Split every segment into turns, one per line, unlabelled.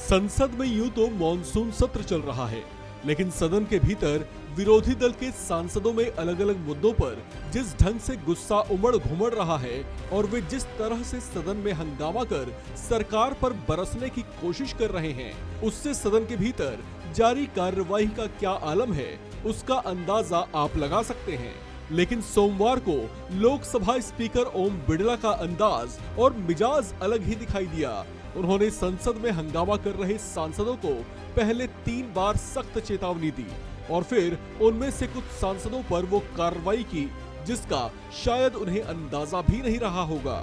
संसद में यूं तो मॉनसून सत्र चल रहा है, लेकिन सदन के भीतर विरोधी दल के सांसदों में अलग अलग मुद्दों पर जिस ढंग से गुस्सा उमड़ घुमड़ रहा है और वे जिस तरह से सदन में हंगामा कर सरकार पर बरसने की कोशिश कर रहे हैं, उससे सदन के भीतर जारी कार्यवाही का क्या आलम है, उसका अंदाजा आप लगा सकते हैं। लेकिन सोमवार को लोकसभा स्पीकर ओम बिड़ला का अंदाज और मिजाज अलग ही दिखाई दिया। उन्होंने संसद में हंगामा कर रहे सांसदों को पहले 3 बार सख्त चेतावनी दी और फिर उनमें से कुछ सांसदों पर वो कार्रवाई की जिसका शायद उन्हें अंदाजा भी नहीं रहा होगा।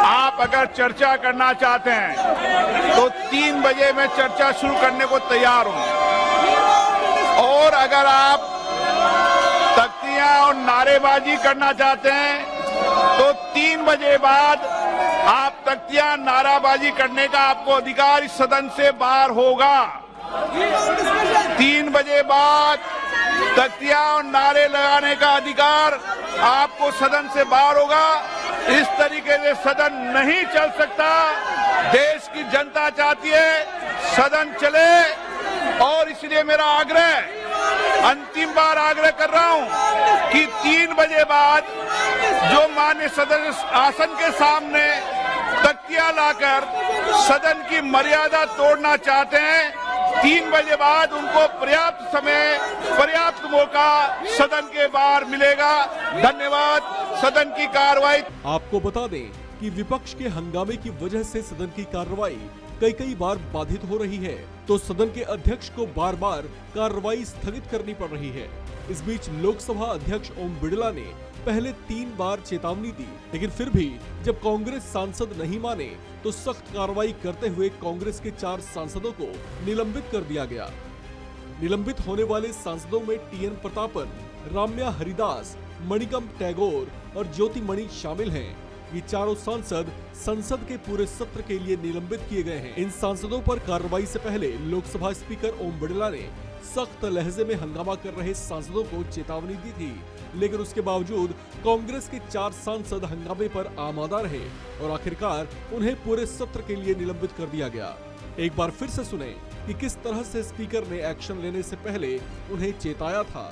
आप अगर चर्चा करना चाहते हैं तो 3 बजे मैं चर्चा शुरू करने को तैयार हूं, और अगर आप तख्तियां और नारेबाजी करना चाहते हैं तो 3 बजे बाद आप तख्तियां नाराबाजी करने का आपको अधिकार इस सदन से बाहर होगा। 3 बजे बाद तख्तियां और नारे लगाने का अधिकार आपको सदन से बाहर होगा। इस तरीके से सदन नहीं चल सकता। देश की जनता चाहती है सदन चले, और इसलिए मेरा आग्रह, अंतिम बार आग्रह कर रहा हूं कि 3 बजे बाद जो माननीय सदन आसन के सामने तख्तियां लाकर सदन की मर्यादा तोड़ना चाहते हैं, 3 बजे बाद उनको पर्याप्त समय, पर्याप्त मौका सदन के बाहर मिलेगा। धन्यवाद। सदन की कार्रवाई।
आपको बता दें कि विपक्ष के हंगामे की वजह से सदन की कार्रवाई कई बार बाधित हो रही है, तो सदन के अध्यक्ष को बार बार कार्रवाई स्थगित करनी पड़ रही है। इस बीच लोकसभा अध्यक्ष ओम बिड़ला ने पहले 3 बार चेतावनी दी, लेकिन फिर भी जब कांग्रेस सांसद नहीं माने तो सख्त कार्रवाई करते हुए कांग्रेस के 4 सांसदों को निलंबित कर दिया गया। निलंबित होने वाले सांसदों में टीएन प्रतापन, राम्या हरिदास, मणिकम टैगोर और ज्योतिमणि शामिल हैं। ये चारों सांसद संसद के पूरे सत्र के लिए निलंबित किए गए हैं। इन सांसदों पर कार्रवाई से पहले लोकसभा स्पीकर ओम बिड़ला ने सख्त लहजे में हंगामा कर रहे सांसदों को चेतावनी दी थी, लेकिन उसके बावजूद कांग्रेस के 4 सांसद हंगामे पर आमादा रहे और आखिरकार उन्हें पूरे सत्र के लिए निलंबित कर दिया गया। एक बार फिर से सुने कि किस तरह से स्पीकर ने एक्शन लेने से पहले उन्हें चेताया था।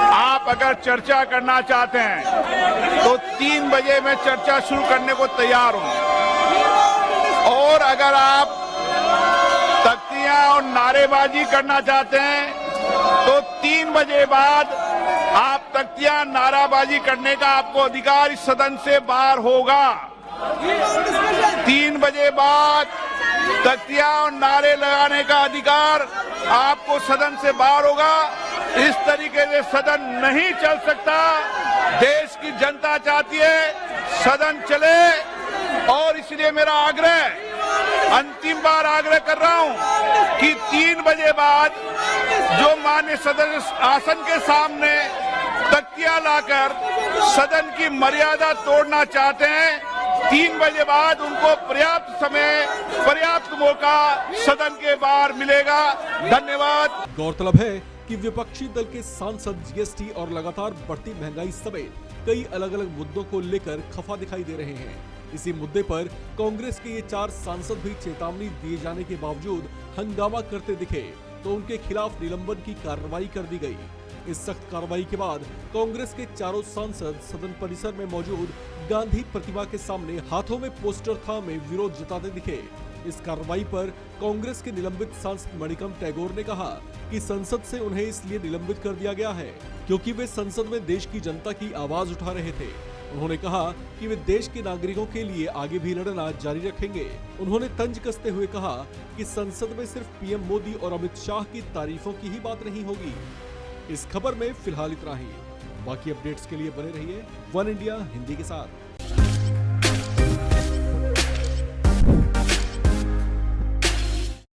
आप अगर चर्चा करना चाहते हैं तो 3 बजे मैं चर्चा शुरू करने को तैयार हूं, और अगर आप तख्तियां और नारेबाजी करना चाहते हैं तो 3 बजे बाद आप तख्तियां नाराबाजी करने का आपको अधिकार इस सदन से बाहर होगा। 3 बजे बाद तख्तियां और नारे लगाने का अधिकार आपको सदन से बाहर होगा। इस तरीके से सदन नहीं चल सकता। देश की जनता चाहती है सदन चले, और इसलिए मेरा आग्रह, अंतिम बार आग्रह कर रहा हूं कि 3 बजे बाद जो माननीय सदन आसन के सामने तख्तियां लाकर सदन की मर्यादा तोड़ना चाहते हैं, 3 बजे बाद उनको पर्याप्त समय, पर्याप्त मौका सदन के बाहर मिलेगा। धन्यवाद।
गौरतलब है कि विपक्षी दल के सांसद जीएसटी और लगातार बढ़ती महंगाई समेत कई अलग अलग मुद्दों को लेकर खफा दिखाई दे रहे हैं। इसी मुद्दे पर कांग्रेस के ये 4 सांसद भी चेतावनी दिए जाने के बावजूद हंगामा करते दिखे, तो उनके खिलाफ निलंबन की कार्रवाई कर दी गई। इस सख्त कार्रवाई के बाद कांग्रेस के चारों सांसद सदन परिसर में मौजूद गांधी प्रतिमा के सामने हाथों में पोस्टर थामे विरोध जताते दिखे। इस कार्रवाई पर कांग्रेस के निलंबित सांसद मणिकम टैगोर ने कहा कि संसद से उन्हें इसलिए निलंबित कर दिया गया है क्योंकि वे संसद में देश की जनता की आवाज उठा रहे थे। उन्होंने कहा कि वे देश के नागरिकों के लिए आगे भी लड़ना जारी रखेंगे। उन्होंने तंज कसते हुए कहा कि संसद में सिर्फ पीएम मोदी और अमित शाह की तारीफों की ही बात नहीं होगी। इस खबर में फिलहाल इतना ही। बाकी अपडेट्स के लिए बने रहिए वन इंडिया हिंदी के साथ।